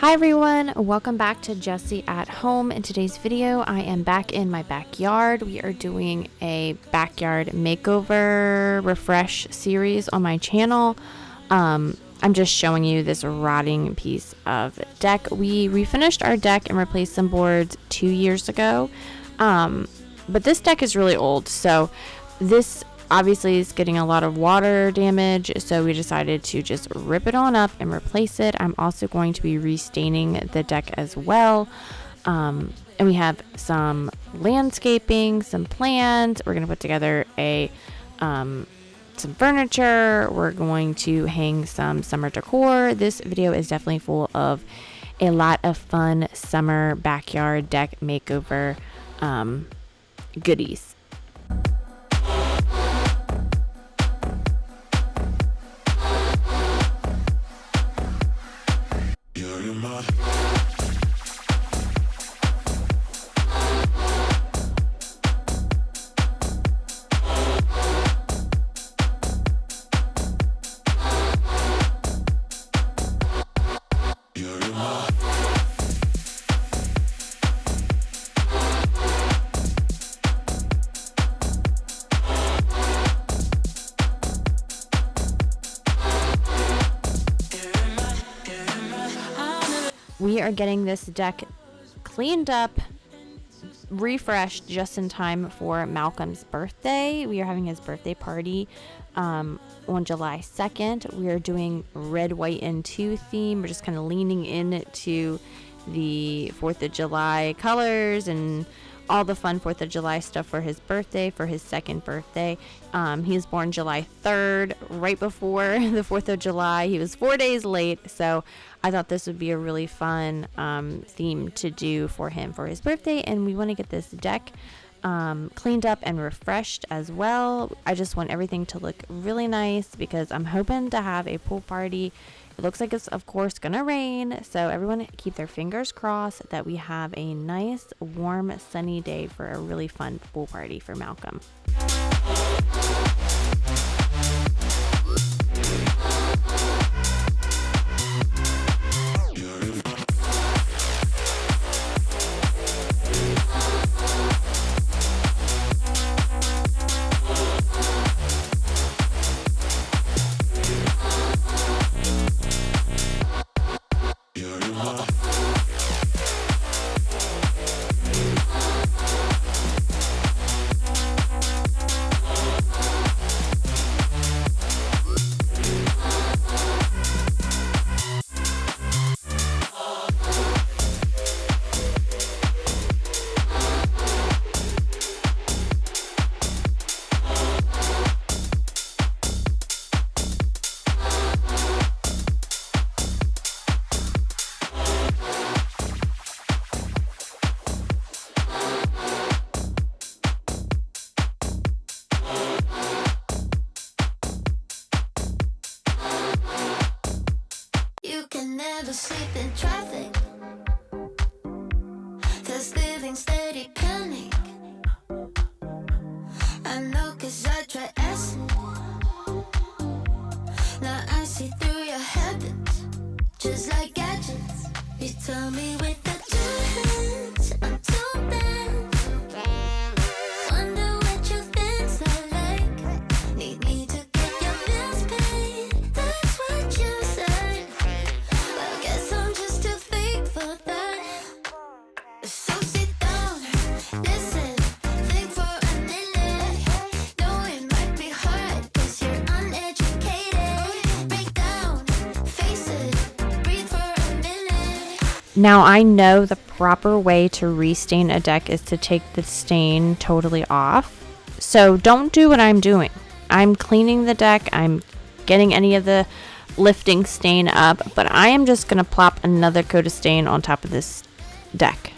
Hi everyone, welcome back to Jessie at Home. In today's video, I am back in my backyard. We are doing a backyard makeover refresh series on my channel. I'm just showing you this rotting piece of deck. We refinished our deck and replaced some boards 2 years ago, but this deck is really old, so this obviously is getting a lot of water damage, so we decided to just rip it on up and replace it. I'm also going to be restaining the deck as well. And we have some landscaping, some plans. We're going to put together some furniture. We're going to hang some summer decor. This video is definitely full of a lot of fun summer backyard deck makeover goodies. We are getting this deck cleaned up, refreshed just in time for Malcolm's birthday. We are having his birthday party on July 2nd. We are doing red, white, and 2 theme. We're just kind of leaning into the 4th of July colors and all the fun 4th of July stuff for his birthday, for his second birthday. He was born July 3rd, right before the 4th of July. He was 4 days late, so I thought this would be a really fun theme to do for him for his birthday, and we want to get this deck cleaned up and refreshed as well. I just want everything to look really nice because I'm hoping to have a pool party. It looks like it's, of course, gonna rain, so everyone keep their fingers crossed that we have a nice, warm, sunny day for a really fun pool party for Malcolm. Never sleep in traffic. There's living steady panic. I know 'cause I tried acid. Now I see through your habits, just like gadgets. You tell me with the 2 hands, I'm too bad. Wonder what you think's I like. Need me to get your bills paid. That's what you said. Now, I know the proper way to restain a deck is to take the stain totally off. So don't do what I'm doing. I'm cleaning the deck. I'm getting any of the lifting stain up, but I am just going to plop another coat of stain on top of this deck.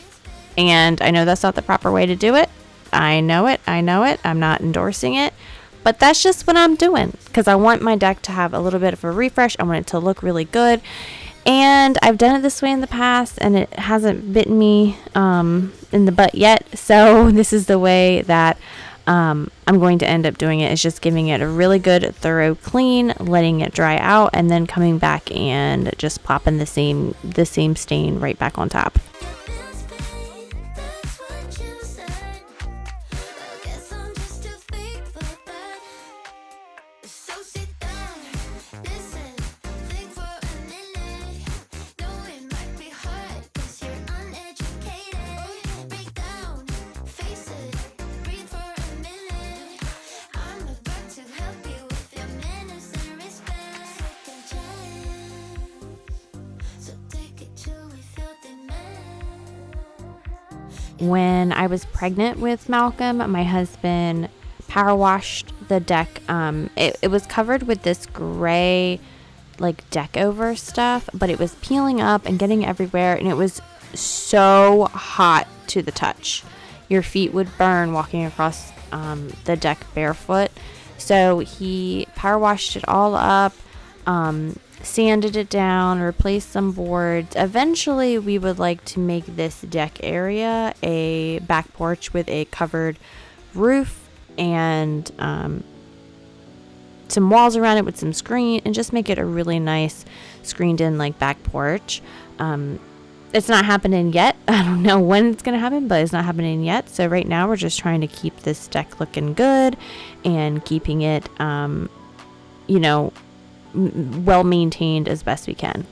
And I know that's not the proper way to do it. I know it. I'm not endorsing it, but that's just what I'm doing because I want my deck to have a little bit of a refresh. I want it to look really good. And I've done it this way in the past, and it hasn't bitten me in the butt yet. So this is the way that I'm going to end up doing it is just giving it a really good thorough clean, letting it dry out, and then coming back and just popping the same stain right back on top. When I was pregnant with Malcolm, my husband power washed the deck. It was covered with this gray, like deck over stuff, but it was peeling up and getting everywhere, and it was so hot to the touch. Your feet would burn walking across the deck barefoot. So he power washed it all up, sanded it down, replaced some boards. Eventually, we would like to make this deck area a back porch with a covered roof and some walls around it with some screen, and just make it a really nice screened in like back porch. It's not happening yet. I don't know when it's going to happen, but it's not happening yet. So right now we're just trying to keep this deck looking good and keeping it, well maintained as best we can.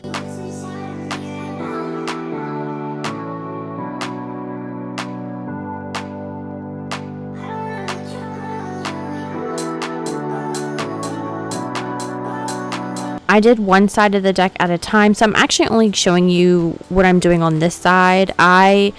I did one side of the deck at a time, so I'm actually only showing you what I'm doing on this side. I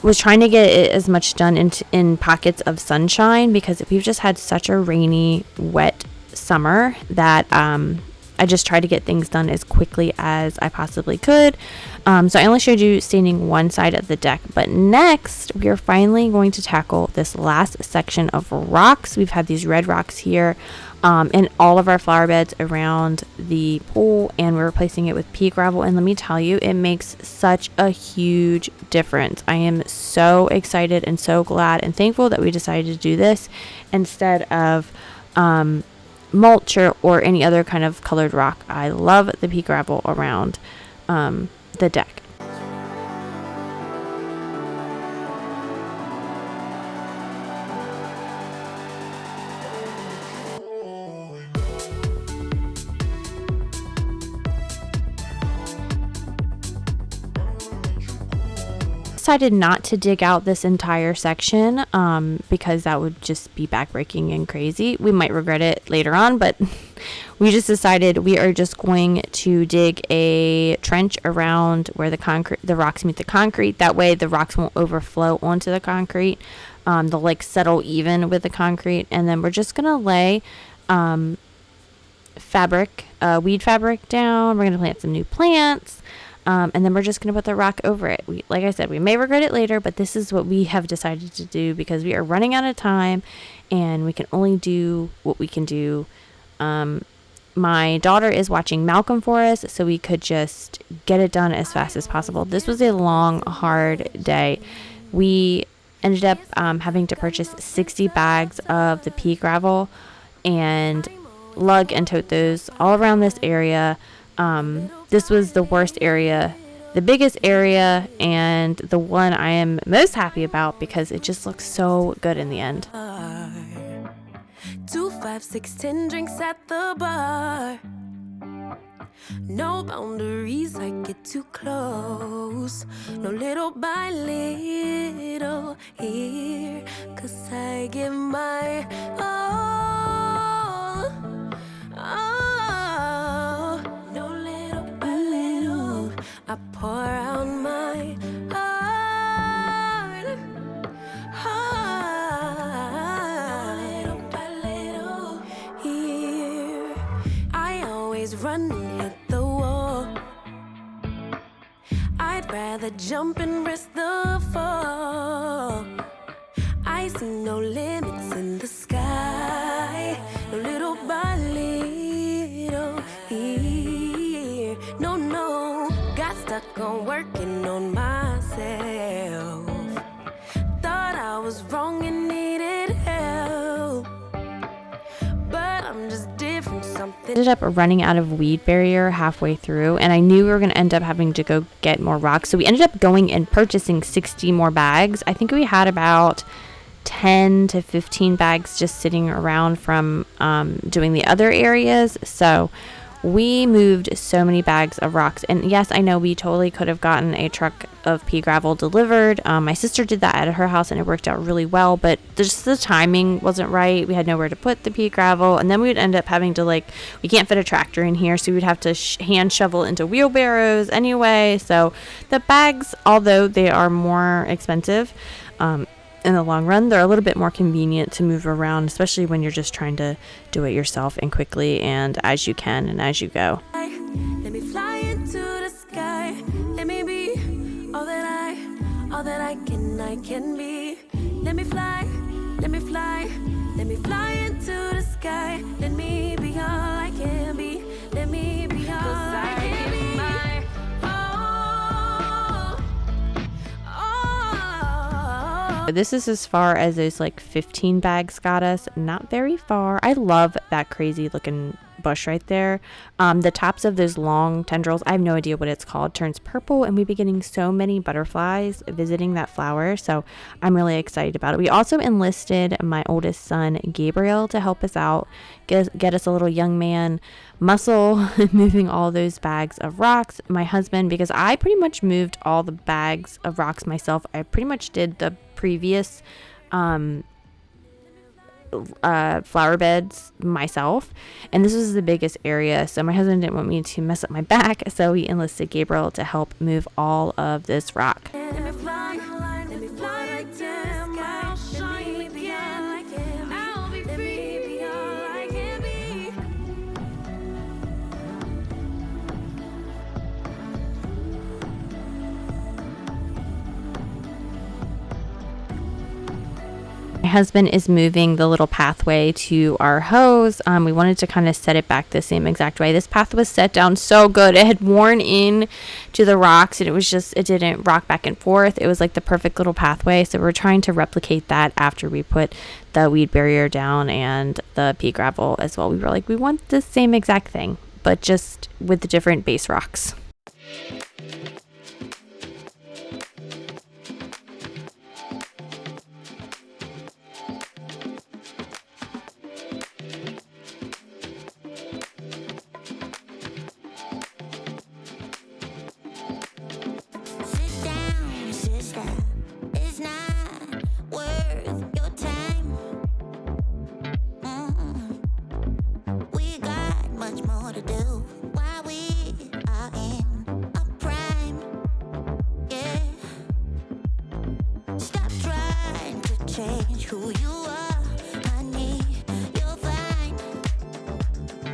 was trying to get it as much done in pockets of sunshine, because we've just had such a rainy, wet summer that I just tried to get things done as quickly as I possibly could. So I only showed you staining one side of the deck, but next we are finally going to tackle this last section of rocks. We've had these red rocks here in all of our flower beds around the pool, and we're replacing it with pea gravel, and let me tell you, it makes such a huge difference. I am so excited and so glad and thankful that we decided to do this instead of mulch or any other kind of colored rock. I love the pea gravel around the deck. Decided not to dig out this entire section because that would just be backbreaking and crazy. We might regret it later on, but we just decided we are just going to dig a trench around where the rocks meet the concrete. That way the rocks won't overflow onto the concrete. They'll like settle even with the concrete, and then we're just gonna lay weed fabric down. We're gonna plant some new plants. And then we're just going to put the rock over it. Like I said, we may regret it later, but this is what we have decided to do because we are running out of time and we can only do what we can do. My daughter is watching Malcolm for us, so we could just get it done as fast as possible. This was a long, hard day. We ended up having to purchase 60 bags of the pea gravel and lug and tote those all around this area. This was the worst area, the biggest area, and the one I am most happy about because it just looks so good in the end. 2, 5, 6, 10 drinks at the bar. No boundaries, I get too close. No little by little here, 'cause I give my all. No little by little, I pour out my heart. Little by little here, I always run and hit the wall. I'd rather jump and risk the fall. I see no limits in the sky. No little by little here. No, got stuck on working on myself. Thought I was wrong and needed help. ended up running out of weed barrier halfway through, and I knew we were going to end up having to go get more rocks. So we ended up going and purchasing 60 more bags. I think we had about 10 to 15 bags just sitting around from doing the other areas. So we moved so many bags of rocks. And yes, I know we totally could have gotten a truck of pea gravel delivered. My sister did that at her house and it worked out really well, but just the timing wasn't right. We had nowhere to put the pea gravel, and then we would end up having to, like, we can't fit a tractor in here, so we'd have to hand shovel into wheelbarrows anyway. So the bags, although they are more expensive, in the long run, they're a little bit more convenient to move around, especially when you're just trying to do it yourself and quickly and as you can and as you go. Let me fly into the sky. Let me be all that I can be. Let me fly, let me fly, let me fly into the sky. Let me be all I can be. Let me be all I can be. This is as far as those like 15 bags got us. Not very far. I love that crazy looking bush right there. The tops of those long tendrils, I have no idea what it's called, turns purple, and we've been getting so many butterflies visiting that flower, so I'm really excited about it. We also enlisted my oldest son Gabriel to help us out, get us a little young man muscle moving all those bags of rocks. My husband, because I pretty much moved all the bags of rocks myself, I pretty much did the previous flower beds myself, and this was the biggest area, so my husband didn't want me to mess up my back, so he enlisted Gabriel to help move all of this rock. My husband is moving the little pathway to our hose. We wanted to kind of set it back the same exact way. This path was set down so good. It had worn in to the rocks, and it didn't rock back and forth. It was like the perfect little pathway. So we're trying to replicate that after we put the weed barrier down and the pea gravel as well. We were like, we want the same exact thing, but just with the different base rocks.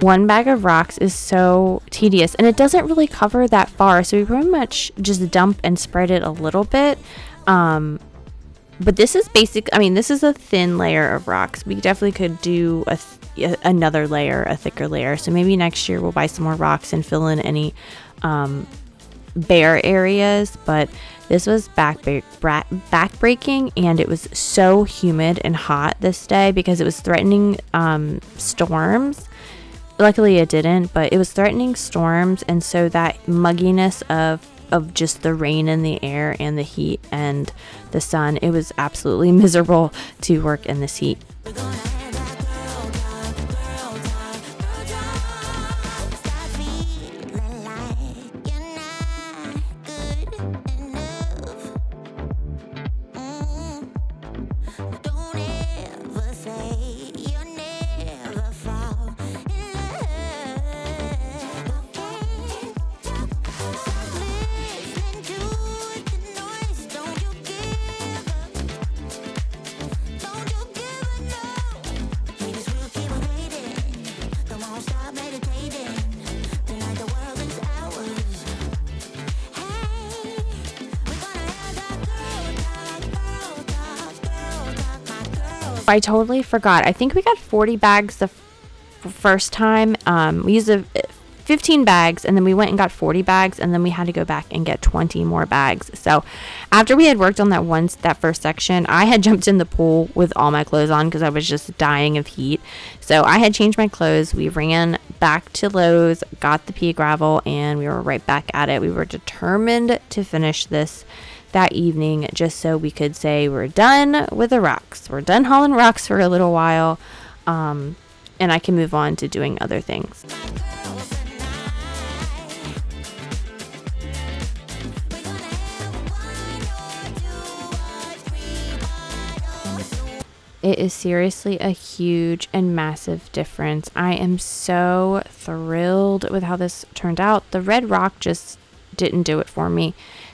One bag of rocks is so tedious, and it doesn't really cover that far, so we pretty much just dump and spread it a little bit. But this is this is a thin layer of rocks. We definitely could do another layer, a thicker layer, so maybe next year we'll buy some more rocks and fill in any bare areas. But this was back-breaking, and it was so humid and hot this day because it was threatening storms. Luckily it didn't, but it was threatening storms, and so that mugginess of just the rain in the air and the heat and the sun, it was absolutely miserable to work in this heat. I totally forgot. I think we got 40 bags the first time. We used 15 bags, and then we went and got 40 bags, and then we had to go back and get 20 more bags. So after we had worked on that first section, I had jumped in the pool with all my clothes on because I was just dying of heat. So I had changed my clothes. We ran back to Lowe's, got the pea gravel, and we were right back at it. We were determined to finish this that evening just so we could say we're done with the rocks. We're done hauling rocks for a little while, and I can move on to doing other things. It is seriously a huge and massive difference. I am so thrilled with how this turned out. The red rock just didn't do it for me.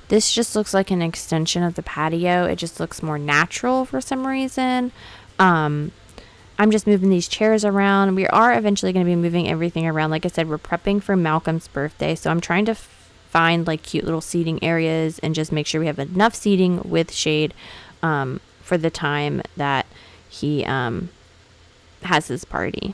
This just looks like an extension of the patio. It just looks more natural for some reason. I'm just moving these chairs around. We are eventually going to be moving everything around. Like I said, we're prepping for Malcolm's birthday. So I'm trying to find like cute little seating areas and just make sure we have enough seating with shade for the time that he has his party.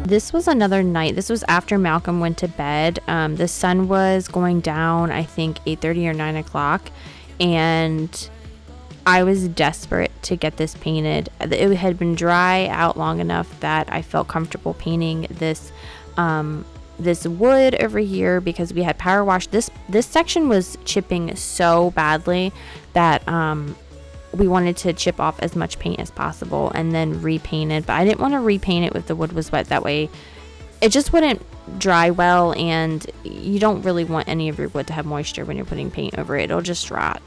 This was another night. This was after Malcolm went to bed. The sun was going down, I think 8:30 or 9 o'clock, and I was desperate to get this painted. It had been dry out long enough that I felt comfortable painting this wood over here because we had power wash. This section was chipping so badly that we wanted to chip off as much paint as possible and then repaint it, but I didn't want to repaint it if the wood was wet. That way it just wouldn't dry well, and you don't really want any of your wood to have moisture when you're putting paint over it. It'll just rot.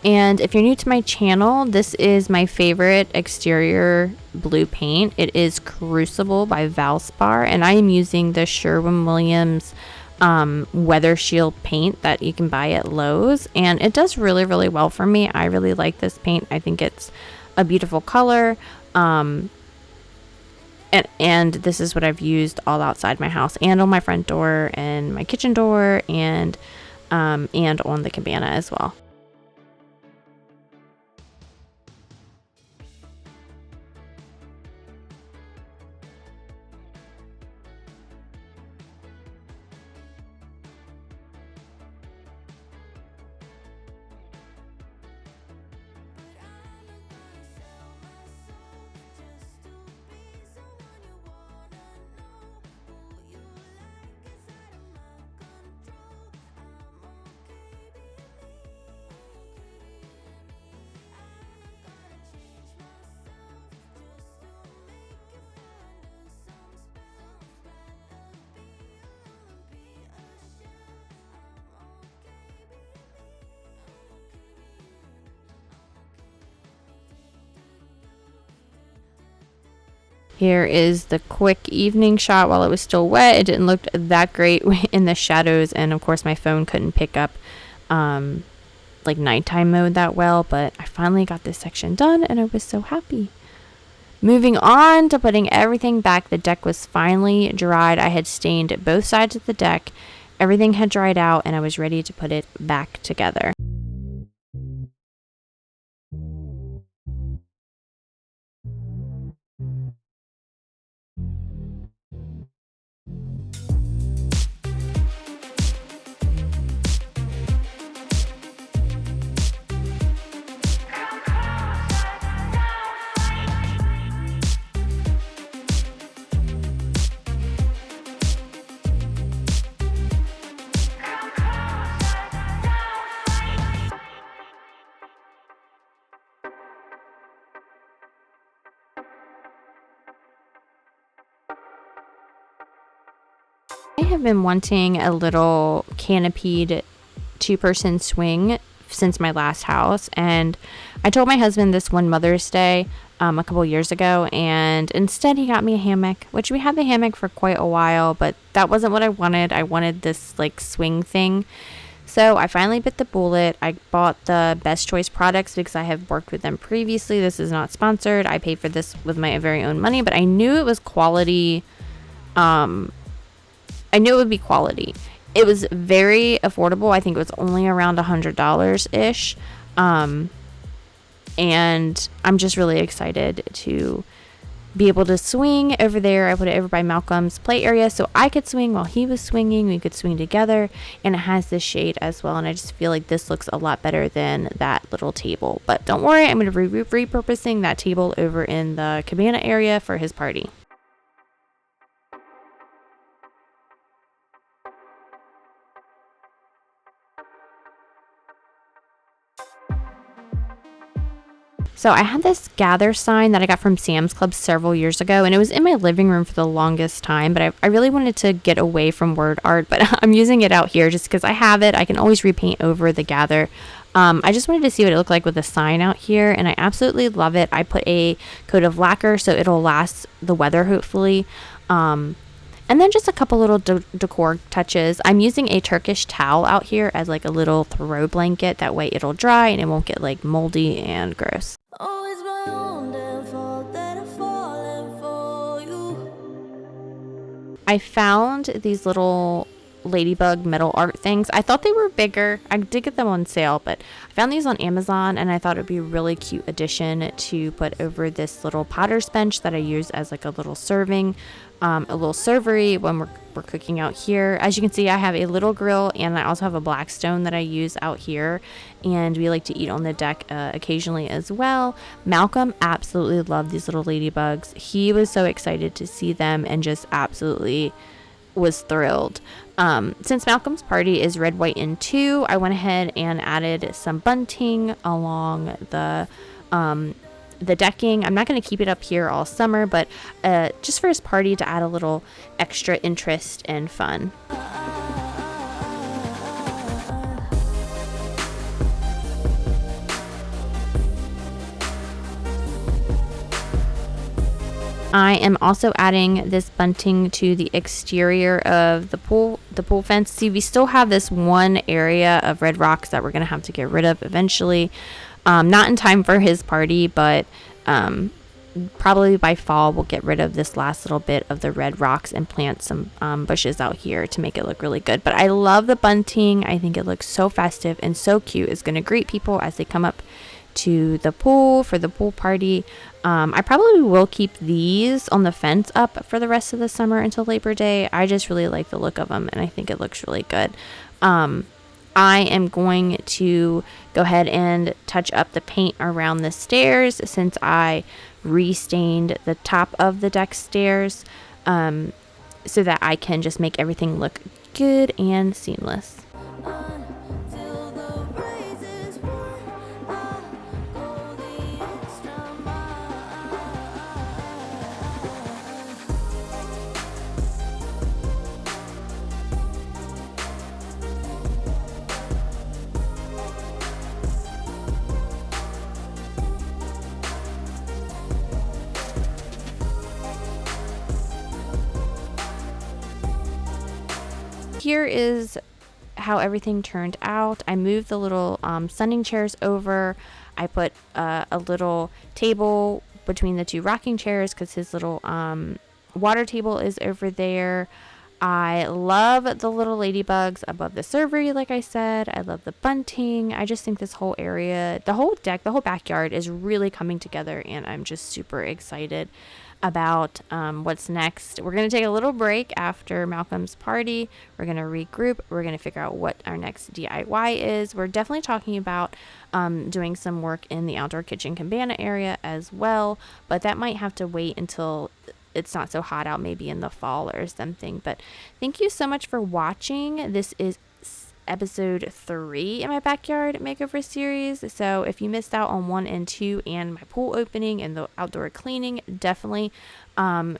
And if you're new to my channel, this is my favorite exterior blue paint. It is Crucible by Valspar, and I am using the Sherwin-Williams Weather Shield paint that you can buy at Lowe's, and it does really, really well for me. I really like this paint. I think it's a beautiful color, and this is what I've used all outside my house and on my front door and my kitchen door and on the cabana as well. Here is the quick evening shot while it was still wet. It didn't look that great in the shadows, and of course my phone couldn't pick up like nighttime mode that well, but I finally got this section done and I was so happy. Moving on to putting everything back, the deck was finally dried. I had stained both sides of the deck. Everything had dried out and I was ready to put it back together. have been wanting a little canopied 2-person swing since my last house, and I told my husband this one Mother's Day a couple years ago, and instead he got me a hammock, which we had the hammock for quite a while, but that wasn't what I wanted. I wanted this like swing thing. So I finally bit the bullet. I bought the Best Choice products because I have worked with them previously. This is not sponsored. I paid for this with my very own money, but I knew it was quality. I knew it would be quality. It was very affordable. I think it was only around $100 ish. And I'm just really excited to be able to swing over there. I put it over by Malcolm's play area so I could swing while he was swinging. We could swing together, and it has this shade as well. And I just feel like this looks a lot better than that little table. But don't worry, I'm going to be repurposing that table over in the cabana area for his party. So I had this gather sign that I got from Sam's Club several years ago, and it was in my living room for the longest time, but I really wanted to get away from word art, but I'm using it out here just because I have it. I can always repaint over the gather. I just wanted to see what it looked like with the sign out here, and I absolutely love it. I put a coat of lacquer so it'll last the weather, hopefully. And then just a couple little decor touches. I'm using a Turkish towel out here as like a little throw blanket. That way it'll dry and it won't get like moldy and gross. Oh, it's my own damn fault that I'm falling for you. I found these little ladybug metal art things. I thought they were bigger. I did get them on sale, but I found these on Amazon, and I thought it would be a really cute addition to put over this little potter's bench that I use as like a little serving, a little servery when we're cooking out here. As you can see, I have a little grill, and I also have a black stone that I use out here, and we like to eat on the deck occasionally as well. Malcolm absolutely loved these little ladybugs. He was so excited to see them and just absolutely was thrilled. Since Malcolm's party is red, white, and 2, I went ahead and added some bunting along the decking. I'm not going to keep it up here all summer, but just for his party to add a little extra interest and fun. I am also adding this bunting to the exterior of the pool fence. See, we still have this one area of red rocks that we're going to have to get rid of eventually. Not in time for his party, but probably by fall we'll get rid of this last little bit of the red rocks and plant some bushes out here to make it look really good. But I love the bunting. I think it looks so festive and so cute. It's going to greet people as they come up to the pool for the pool party. I probably will keep these on the fence up for the rest of the summer until Labor Day. I just really like the look of them, and I think it looks really good. I am going to go ahead and touch up the paint around the stairs since I restained the top of the deck stairs, so that I can just make everything look good and seamless. Here is how everything turned out. I moved the little sunning chairs over. I put a little table between the 2 rocking chairs because his little water table is over there. I love the little ladybugs above the servery, like I said. I love the bunting. I just think this whole area, the whole deck, the whole backyard is really coming together, and I'm just super excited about what's next. We're going to take a little break after Malcolm's party. We're going to regroup. We're going to figure out what our next DIY is. We're definitely talking about doing some work in the outdoor kitchen cabana area as well, but that might have to wait until it's not so hot out, maybe in the fall or something. But thank you so much for watching. This is episode 3 in my backyard makeover series. So if you missed out on 1 and 2 and my pool opening and the outdoor cleaning, definitely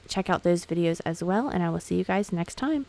check out those videos as well, and I will see you guys next time.